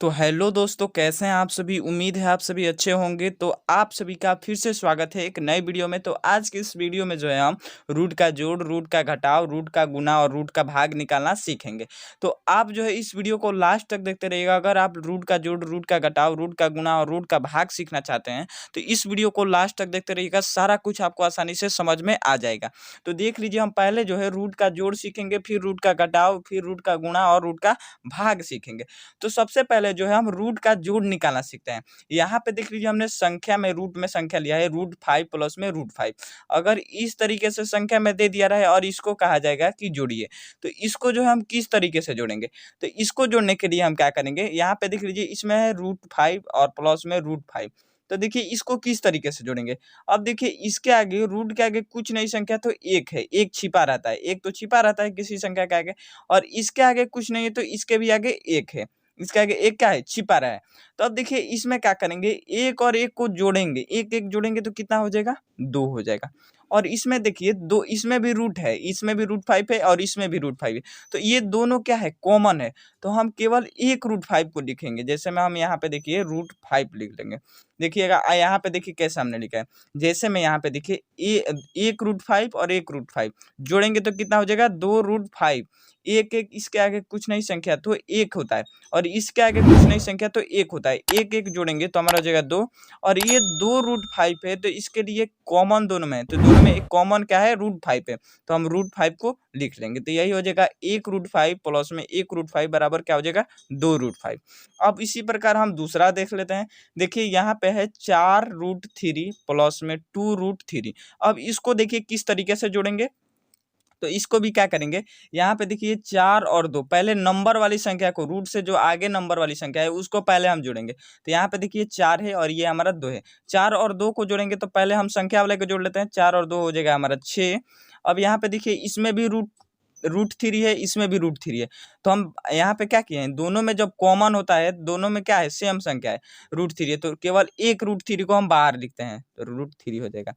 तो हेलो दोस्तों, कैसे हैं आप सभी। उम्मीद है आप सभी अच्छे होंगे। तो आप सभी का फिर से स्वागत है एक नई वीडियो में। तो आज की इस वीडियो में जो है हम रूट का जोड़, रूट का घटाव, रूट का गुना और रूट का भाग निकालना सीखेंगे। तो आप जो है इस वीडियो को लास्ट तक देखते रहिएगा। अगर आप रूट का जोड़, रूट का घटाव, रूट का गुना और रूट का भाग सीखना चाहते हैं तो इस वीडियो को लास्ट तक देखते रहिएगा। सारा कुछ आपको आसानी से समझ में आ जाएगा। तो देख लीजिए, हम पहले जो है रूट का जोड़ सीखेंगे, फिर रूट का घटाव, फिर रूट का गुणा और रूट का भाग सीखेंगे। तो सबसे पहले जो है हम रूट का जोड़ निकालना सीखते हैं। यहाँ पे देख लीजिए, हमने संख्या में रूट में संख्या लिया है √5 प्लस में √5। अगर इस तरीके से संख्या में दे दिया रहे और इसको कहा जाएगा कि जोड़िए, तो इसको जो है हम किस तरीके से जोड़ेंगे। तो इसको जोड़ने के लिए हम क्या करेंगे, यहाँ पे देख लीजिए इसमें है √5 और प्लस में √5। तो देखिए इसको किस तरीके से जोड़ेंगे। अब देखिए इसके आगे, रूट के आगे कुछ नई संख्या तो एक है, एक छिपा रहता है, एक तो छिपा रहता है किसी संख्या के आगे। और इसके आगे कुछ नहीं है तो इसके भी आगे एक है, इसके आगे एक क्या है, छिपा रहा है। तो अब देखिए इसमें क्या करेंगे, एक और एक को जोड़ेंगे, एक एक जोड़ेंगे तो कितना हो जाएगा, 2 हो जाएगा। और इसमें देखिए दो, इसमें भी रूट है, इसमें भी √5 है और इसमें भी √5 है। तो ये दोनों क्या है, कॉमन है। तो हम केवल एक √5 को लिखेंगे। जैसे में हम यहाँ पे देखिए √5 लिख लेंगे। देखिएगा यहाँ पे देखिए कैसे हमने लिखा है। जैसे में यहाँ पे देखिए एक √5 और एक √5 जोड़ेंगे तो कितना हो जाएगा, 2 √5। एक एक इसके आगे कुछ नई संख्या तो एक होता है, और इसके आगे कुछ नई संख्या तो एक होता है। एक एक जोड़ेंगे तो हमारा हो जाएगा 2। और ये 2 √5 है, तो इसके लिए कॉमन दोनों में है, तो दोनों में एक कॉमन क्या है, √5 है। तो हम √5 को लिख लेंगे। तो यही हो जाएगा एक √5 प्लस में एक √5 बराबर क्या हो जाएगा, 2 √5। अब इसी प्रकार हम दूसरा देख लेते हैं। देखिए यहाँ पे है 4 √3 प्लस में 2 √3। अब इसको देखिए किस तरीके से जोड़ेंगे। तो इसको भी क्या करेंगे, यहाँ पे देखिए 4 और 2, पहले नंबर वाली संख्या को, रूट से जो आगे नंबर वाली संख्या है उसको पहले हम जोड़ेंगे। तो यहाँ पे देखिए 4 है और ये हमारा 2 है। 4 और 2 को जोड़ेंगे तो पहले हम संख्या वाले को जोड़ लेते हैं। 4 और 2 हो जाएगा हमारा 6। अब यहाँ पे देखिए इसमें भी √3 है, इसमें भी √3 है। तो हम यहाँ पे क्या किए हैं, दोनों में जब कॉमन होता है, दोनों में क्या है, सेम संख्या है, √3 है, तो केवल एक √3 को हम बाहर लिखते हैं, तो √3 हो जाएगा।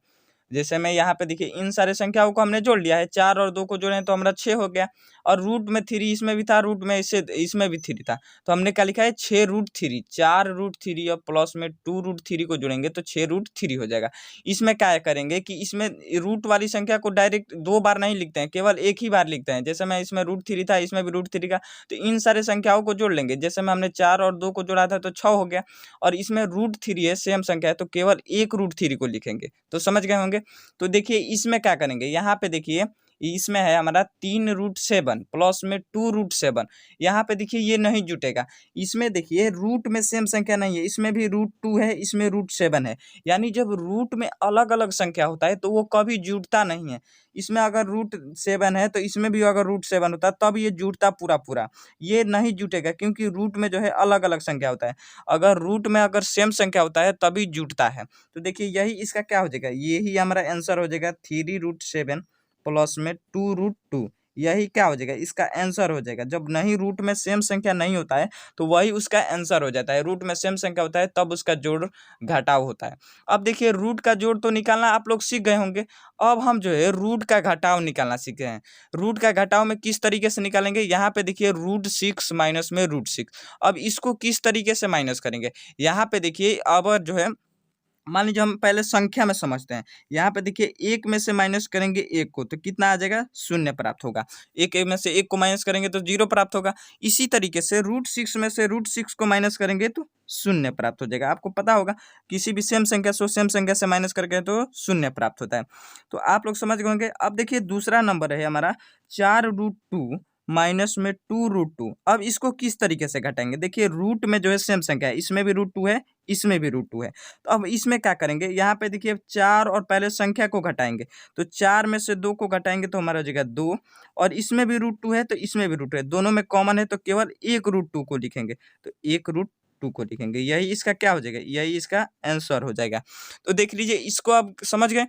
जैसे मैं यहाँ पे देखिए इन सारे संख्याओं को हमने जोड़ लिया है, 4 और 2 को जोड़े तो हमारा 6 हो गया। और रूट में 3 इसमें भी था, रूट में इसमें भी 3 था, तो हमने क्या लिखा है, 6 √3। 4 √3 और प्लस में 2 √3 को जोड़ेंगे तो 6 √3 हो जाएगा। इसमें क्या करेंगे कि इसमें रूट वाली संख्या को डायरेक्ट 2 बार नहीं लिखते हैं, केवल एक ही बार लिखते हैं। जैसे मैं इसमें √3 था, इसमें भी √3 का, तो इन सारे संख्याओं को जोड़ लेंगे। जैसे में हमने 4 और 2 को जोड़ा था तो 6 हो गया। और इसमें √3 है, सेम संख्या है, तो केवल एक √3 को लिखेंगे। तो समझ गए होंगे। तो देखिए इसमें क्या करेंगे, यहाँ पे देखिए इसमें है हमारा 3 √7 प्लस में 2 √7। यहाँ पे देखिए ये नहीं जुटेगा। इसमें देखिए रूट में सेम संख्या नहीं है, इसमें भी √2 है, इसमें √7 है। यानी जब रूट में अलग अलग संख्या होता है तो वो कभी जुटता नहीं है। इसमें अगर √7 है तो इसमें भी अगर √7 होता है तब ये जुटता पूरा पूरा। ये नहीं जुटेगा क्योंकि रूट में जो है अलग अलग संख्या होता है। अगर रूट में अगर सेम संख्या होता है तभी जुटता है। तो देखिए यही इसका क्या हो जाएगा, यही हमारा आंसर हो जाएगा 3 √7 प्लस में 2 √2। यही क्या हो जाएगा, इसका आंसर हो जाएगा। जब नहीं रूट में सेम संख्या नहीं होता है तो वही उसका आंसर हो जाता है। रूट में सेम संख्या होता है तब उसका जोड़ घटाव होता है। अब देखिए रूट का जोड़ तो निकालना आप लोग सीख गए होंगे। अब हम जो है रूट का घटाव निकालना सीखे हैं। रूट का घटाव में किस तरीके से निकालेंगे, यहाँ पे देखिए √6 माइनस में √6। अब इसको किस तरीके से माइनस करेंगे, यहाँ पे देखिए अब जो है मान लीजिए हम पहले संख्या में समझते हैं। यहाँ पे देखिए एक में से माइनस करेंगे एक को तो कितना आ जाएगा, 0 प्राप्त होगा। एक में से एक को माइनस करेंगे तो 0 प्राप्त होगा। इसी तरीके से √6 में से √6 को माइनस करेंगे तो 0 प्राप्त हो जाएगा। आपको पता होगा किसी भी सेम संख्या से सेम संख्या से माइनस करके तो 0 प्राप्त होता है। तो आप लोग समझ गए होंगे। अब देखिए दूसरा नंबर है हमारा 4 √2 माइनस में 2 √2। अब इसको किस तरीके से घटाएंगे, देखिए रूट में जो है सेम संख्या है, इसमें भी √2 है, इसमें भी √2 है। तो अब इसमें क्या करेंगे, यहाँ पे देखिए 4 और पहले संख्या को घटाएंगे। तो 4 में से 2 को घटाएंगे तो हमारा हो जाएगा 2। और इसमें भी √2 है तो इसमें भी √2 है, दोनों में कॉमन है तो केवल एक √2 को लिखेंगे। तो एक √2 को लिखेंगे, यही इसका क्या हो जाएगा, यही इसका आंसर हो जाएगा। तो देख लीजिए इसको आप समझ गए।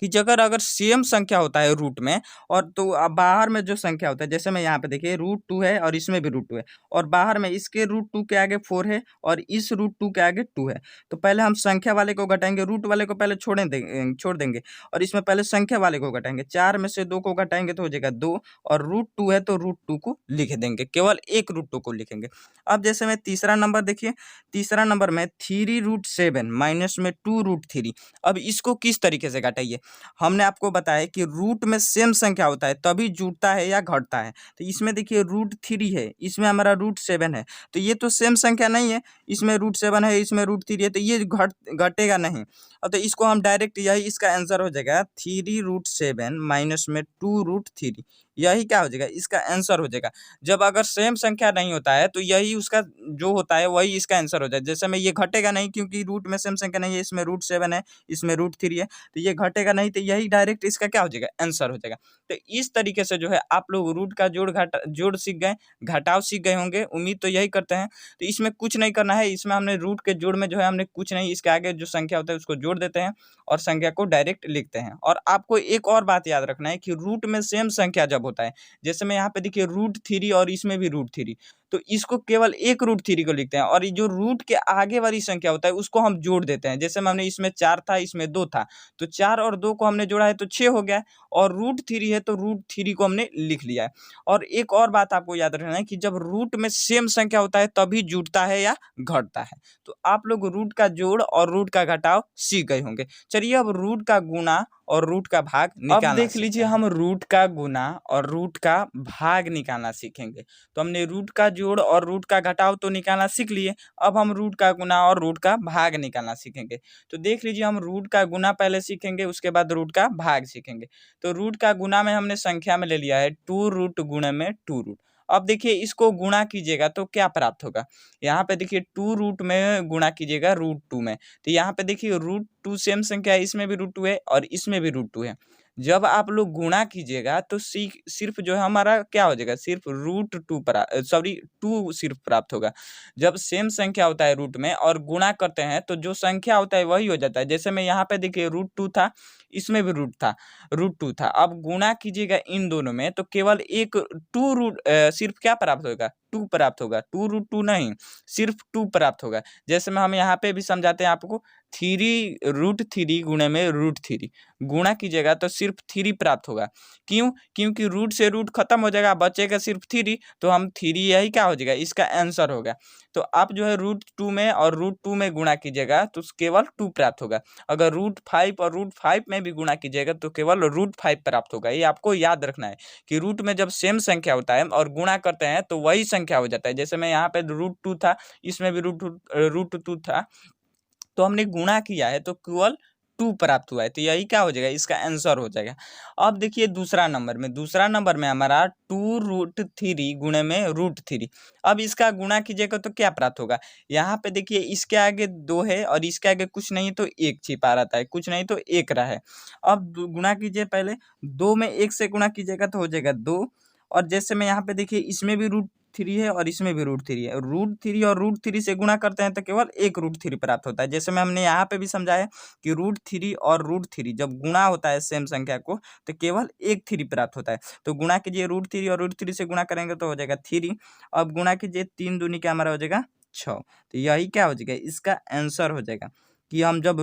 कि अगर अगर सेम संख्या होता है रूट में और तो बाहर में जो संख्या होता है, जैसे मैं यहाँ पे देखिए √2 है और इसमें भी √2 है और बाहर में इसके √2 के आगे 4 है और इस √2 के आगे 2 है। तो पहले हम संख्या वाले को घटाएंगे, रूट वाले को पहले छोड़ देंगे और इसमें पहले संख्या वाले को घटाएंगे। 4 में से 2 को घटाएंगे तो हो जाएगा 2 और √2 है तो √2 को लिख देंगे, केवल एक √2 को लिखेंगे। अब जैसे मैं तीसरा नंबर देखिए, तीसरा नंबर में 3√7 माइनस में 2√3। अब इसको किस तरीके से घटाइए, हमने आपको बताया कि रूट में सेम संख्या होता है तभी जुड़ता है या घटता है। तो इसमें देखिए √3 है, इसमें हमारा √7 है, तो ये तो सेम संख्या नहीं है, इसमें √7 है, इसमें √3 है, तो ये घटेगा नहीं। अब तो इसको हम डायरेक्ट, यही इसका आंसर हो जाएगा 3√7 माइनस में 2√3। यही क्या हो जाएगा, इसका आंसर हो जाएगा। जब अगर सेम संख्या नहीं होता है तो यही उसका जो होता है वही इसका आंसर हो जाएगा। जैसे में ये घटेगा नहीं क्योंकि रूट में सेम संख्या नहीं है, इसमें √7 है, इसमें √3 है, तो ये घटेगा नहीं, तो यही डायरेक्ट इसका क्या हो जाएगा, आंसर हो जाएगा। तो इस तरीके से जो है आप लोग रूट का जोड़ सीख गए, घटाव सीख गए होंगे, उम्मीद तो यही करते हैं। तो इसमें कुछ नहीं करना है, इसमें हमने रूट के जोड़ में जो है हमने कुछ नहीं, इसके आगे जो संख्या होता है उसको जोड़ देते हैं और संख्या को डायरेक्ट लिखते हैं। और आपको एक और बात याद रखना है कि रूट में सेम संख्या जब होता है, जैसे मैं यहाँ पे देखिए √3 और इसमें भी √3, तो इसको केवल एक √3 को लिखते हैं और ये जो रूट के आगे वाली संख्या होता है उसको हम जोड़ देते हैं। जैसे हमने इसमें 4 था, इसमें 2 था, तो 4 और 2 को हमने जोड़ा है तो 6 हो गया और √3 है तो √3 को हमने लिख लिया है। और एक और बात आपको याद रखना है कि जब रूट में सेम संख्या होता है तभी जुड़ता है या घटता है। तो आप लोग रूट का जोड़ और रूट का घटाव सीख गए होंगे। चलिए अब रूट का गुना और रूट का भाग निकालना अब देख लीजिए, हम रूट का गुना और रूट का भाग निकालना सीखेंगे। तो हमने रूट का जोड़ और रूट का घटाव तो निकालना सीख लिए, अब हम रूट का गुना और रूट का भाग निकालना सीखेंगे। तो देख लीजिए, हम रूट का गुना पहले सीखेंगे, उसके बाद रूट का भाग सीखेंगे। तो रूट का गुना में हमने संख्या में ले लिया है 2 गुणे में 2 अब देखिए इसको गुणा कीजिएगा तो क्या प्राप्त होगा, यहाँ पे देखिए 2 में गुणा कीजिएगा √2 में, तो यहाँ पे देखिए √2 सेम संख्या है, इसमें भी √2 है और इसमें भी √2 है। जब आप लोग गुणा कीजिएगा तो सिर्फ जो है हमारा क्या हो जाएगा, सिर्फ √2 सिर्फ प्राप्त होगा। जब सेम संख्या होता है रूट में और गुणा करते हैं तो जो संख्या होता है वही हो जाता है। जैसे मैं यहाँ पे देखिए √2 था, इसमें भी √2 था। अब गुणा कीजिएगा इन दोनों में तो केवल एक सिर्फ क्या प्राप्त होगा, 2 प्राप्त होगा, 2√2 नहीं, सिर्फ 2 प्राप्त होगा। जैसे में हम यहाँ पे भी समझाते हैं आपको, 3√3 गुणे में √3 गुणा कीजिएगा तो सिर्फ 3 प्राप्त होगा। क्यों? क्योंकि रूट से रूट खत्म हो जाएगा, बचेगा सिर्फ 3, तो हम 3 यही क्या हो जाएगा, इसका आंसर होगा। तो आप जो है √2 में और √2 में गुणा कीजिएगा तो केवल 2 प्राप्त होगा। अगर √5 और √5 में भी गुणा कीजिएगा तो केवल √5 प्राप्त होगा। ये आपको याद रखना है कि रूट में जब सेम संख्या होता है और गुणा करते हैं तो वही संख्या हो जाता है। जैसे मैं यहाँ पे √2 था, इसमें भी √2 था, तो हमने गुणा किया है तो केवल 2 प्राप्त हुआ है, तो यही क्या हो जाएगा, इसका आंसर हो जाएगा। अब देखिए दूसरा नंबर में हमारा 2√3 गुणे में √3। अब इसका गुणा कीजिएगा तो क्या प्राप्त होगा, यहाँ पे देखिए इसके आगे 2 है और इसके आगे कुछ नहीं तो 1 छिपा रहता है, कुछ नहीं तो 1 रहा है। अब गुणा कीजिए, पहले 2 में 1 से गुणा कीजिएगा तो हो जाएगा 2, और जैसे मैं यहाँ पे देखिए इसमें भी √3 है और इसमें भी √3 है, √3 और √3 से गुणा करते हैं तो केवल एक √3 प्राप्त होता है। जैसे में हमने यहाँ पे भी समझाया कि √3 और √3 जब गुणा होता है सेम संख्या को तो केवल एक 3 प्राप्त होता है। तो गुणा कीजिए, √3 और √3 से गुणा करेंगे तो हो जाएगा 3। अब गुणा कीजिए, 3 दूनी क्या हमारा हो जाएगा 6। तो यही क्या हो जाएगा, इसका आंसर हो जाएगा कि हम जब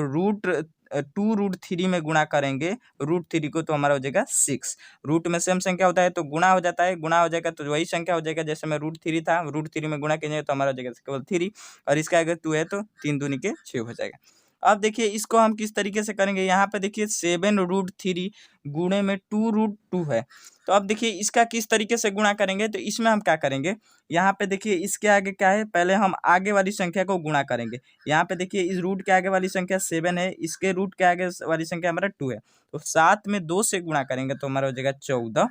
2√3 में गुणा करेंगे √3 को तो हमारा हो जाएगा 6। रूट में सेम संख्या होता है तो गुणा हो जाता है, गुणा हो जाएगा तो वही संख्या हो जाएगा। जैसे में √3 था, √3 में गुणा कीजिए तो हमारा हो जाएगा केवल 3 और इसका अगर 2 है तो 3 दूनी के 6 हो जाएगा। अब देखिए इसको हम किस तरीके से करेंगे, यहाँ पे देखिए 7√3 गुणे में 2√2 है। तो अब देखिए इसका किस तरीके से गुणा करेंगे, तो इसमें हम क्या करेंगे, यहाँ पे देखिए इसके आगे क्या है, पहले हम आगे वाली संख्या को गुणा करेंगे। यहाँ पे देखिए इस रूट के आगे वाली संख्या 7 है, इसके रूट के आगे वाली संख्या हमारा 2 है, तो 7 में 2 से गुणा करेंगे तो हमारा हो जाएगा 14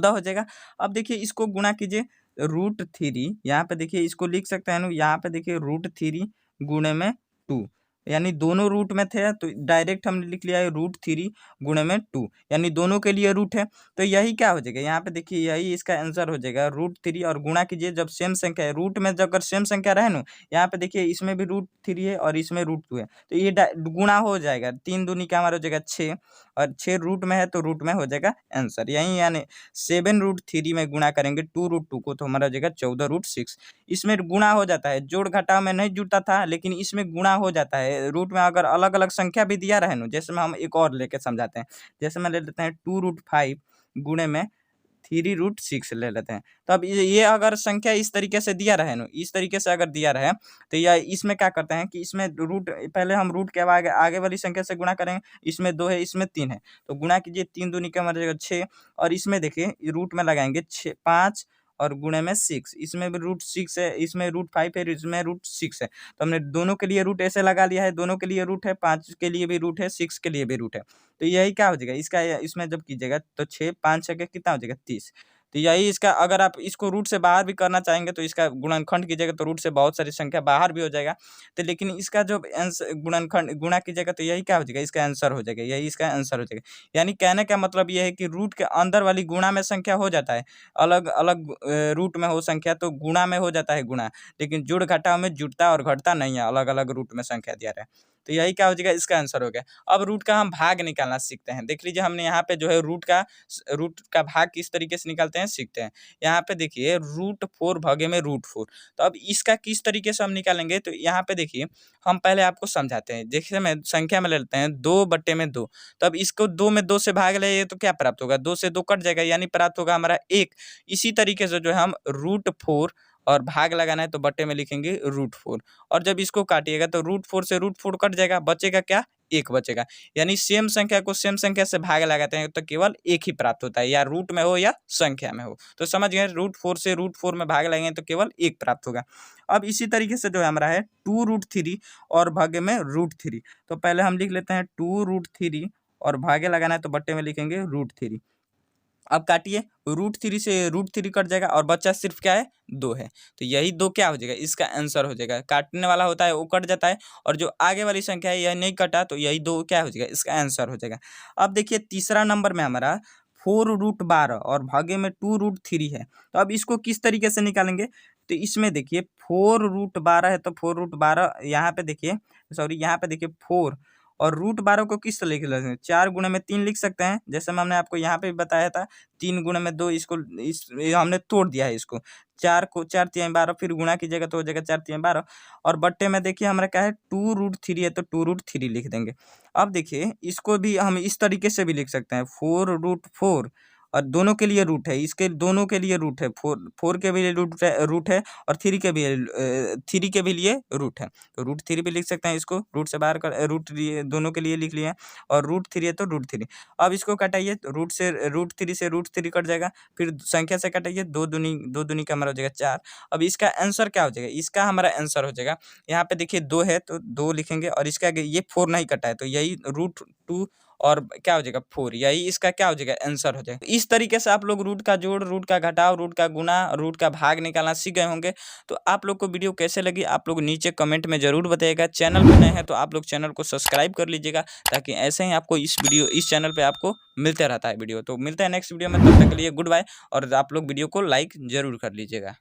हो जाएगा। अब देखिए इसको गुणा कीजिए, √3 यहाँ पे देखिए इसको लिख सकते हैं, यहाँ पे देखिए √3 गुणे में 2, यानी दोनों रूट में थे तो डायरेक्ट हमने लिख लिया है √3 गुणे में 2, यानी दोनों के लिए रूट है। तो यही क्या हो जाएगा, यहाँ पे देखिए यही इसका आंसर हो जाएगा √3, और गुणा कीजिए जब सेम संख्या है, रूट में जब अगर सेम संख्या रहे ना, यहाँ पे देखिए इसमें भी √3 है और इसमें √2 है, तो ये गुणा हो जाएगा, 3 दूनी का हमारा हो जाएगा 6, और 6 रूट में है तो रूट में हो जाएगा आंसर। यही यानी 7√3 में गुणा करेंगे 2√2 को तो हमारा हो जाएगा 14√6। इसमें गुणा हो जाता है, जोड़ घटाव में नहीं जुड़ता था, लेकिन इसमें गुणा हो जाता है। रूट में अगर अलग अलग संख्या भी दिया रहे ना, जैसे में हम एक और लेके समझाते हैं, जैसे में ले लेते हैं 2√5 गुणे में 3√6 ले लेते हैं। तो अब ये अगर संख्या इस तरीके से दिया रहे ना, इस तरीके से अगर दिया रहे, तो यह इसमें क्या करते हैं कि इसमें रूट, पहले हम रूट के आगे आगे वाली संख्या से गुणा करेंगे, इसमें 2 है इसमें 3 है, तो गुणा कीजिए 3 दूनी का हमारा जाएगा 6, और इसमें देखिए रूट में लगाएंगे 5 और गुणे में 6, इसमें भी √6 है, इसमें √5 है, इसमें √6 है, तो हमने दोनों के लिए रूट ऐसे लगा लिया है, दोनों के लिए रूट है, 5 के लिए भी रूट है, 6 के लिए भी रूट है। तो यही क्या हो जाएगा इसका, इसमें जब कीजिएगा तो 6 5 6 कितना हो जाएगा 30। तो यही इसका, अगर आप इसको रूट से बाहर भी करना चाहेंगे तो इसका गुणनखंड कीजिएगा तो रूट से बहुत सारी संख्या बाहर भी हो जाएगा। तो लेकिन इसका जो गुणनखंड गुणा कीजिएगा तो यही क्या हो जाएगा, इसका आंसर हो जाएगा, यही इसका आंसर हो जाएगा। यानी कहने का मतलब यह है कि रूट के अंदर वाली गुणा में संख्या हो जाता है, अलग अलग रूट में हो संख्या तो गुणा में हो जाता है गुणा, लेकिन जुड़ घटाव में जुड़ता और घटता नहीं है, अलग अलग रूट में संख्या दिया रहा है। तो यही क्या हो जाएगा, इसका आंसर हो गया। अब रूट का हम भाग निकालना सीखते हैं। देख लीजिए हमने यहाँ पे जो है रूट का भाग किस तरीके से निकालते हैं सीखते हैं। यहाँ पे देखिए √4 भागे में √4, तो अब इसका किस तरीके से हम निकालेंगे, तो यहाँ पे देखिए हम पहले आपको समझाते हैं। जैसे मैं संख्या में ले लेते हैं 2/2, तो अब इसको 2 में 2 से भाग ले तो क्या प्राप्त होगा, 2 से 2 कट जाएगा, यानी प्राप्त होगा हमारा 1। इसी तरीके से जो है हम √4 और भाग लगाना है तो बट्टे में लिखेंगे √4, और जब इसको काटिएगा तो √4 से √4 कट जाएगा, बचेगा क्या, 1 बचेगा। यानी सेम संख्या को सेम संख्या से भाग लगाते हैं तो केवल 1 ही प्राप्त होता है, या रूट में हो या संख्या में हो। तो समझ गए, √4 से √4 में भाग लगाएंगे तो केवल 1 प्राप्त होगा। अब इसी तरीके से जो है हमारा है 2√3 और भागे में √3, तो पहले हम लिख लेते हैं 2√3 और भागे लगाना है तो बट्टे में लिखेंगे √3। अब काटिए, √3 से √3 कट जाएगा और बच्चा सिर्फ क्या है, 2 है, तो यही 2 क्या हो जाएगा, इसका आंसर हो जाएगा। काटने वाला होता है वो कट जाता है, और जो आगे वाली संख्या है यह नहीं कटा तो यही 2 क्या हो जाएगा, इसका आंसर हो जाएगा। अब देखिए तीसरा नंबर में हमारा 4√12 और भागे में 2√3 है, तो अब इसको किस तरीके से निकालेंगे, तो इसमें देखिए 4√12 है तो 4√12 यहाँ पे देखिए, सॉरी यहाँ पे देखिए 4, और √12 को किस तरह लिख लेते हैं, 4 गुणे में 3 लिख सकते हैं, जैसे हमने आपको यहाँ पे भी बताया था 3 गुणे में 2, इसको ये हमने तोड़ दिया है इसको, 4 को 4 तिहाई 12 फिर गुणा कीजिएगा तो हो जाएगा 4 तिहाई 12, और बट्टे में देखिए हमारा क्या है 2√3 है तो 2√3 लिख देंगे। अब देखिए इसको भी हम इस तरीके से भी लिख सकते हैं 4√4, और दोनों के लिए रूट है, इसके दोनों के लिए रूट है, 4 के भी लिए रूट है और 3 के भी 3 के भी लिए रूट है, तो √3 भी लिख सकते हैं, इसको रूट से बाहर कर रूट लिए दोनों के लिए लिख लिए, और √3 है तो √3। अब इसको कटाइए, √3 से √3 कट जाएगा, फिर संख्या से कटाइए, 2 दूनी का हमारा हो जाएगा 4। अब इसका आंसर क्या हो जाएगा, इसका हमारा आंसर हो जाएगा, यहाँ पे देखिए 2 है तो 2 लिखेंगे, और इसके आगे ये 4 नहीं कटा है तो यही √2 और क्या हो जाएगा 4, यही इसका क्या हो जाएगा, आंसर हो जाएगा। इस तरीके से आप लोग रूट का जोड़, रूट का घटाव, रूट का गुना, रूट का भाग निकालना सीख गए होंगे। तो आप लोग को वीडियो कैसे लगी आप लोग नीचे कमेंट में जरूर बताइएगा। चैनल पे नए हैं तो आप लोग चैनल को सब्सक्राइब कर लीजिएगा, ताकि ऐसे ही आपको इस चैनल पे आपको मिलते रहता है वीडियो। तो मिलते हैं नेक्स्ट वीडियो में, तब तक के लिए गुड बाय, और आप लोग वीडियो को लाइक जरूर कर लीजिएगा।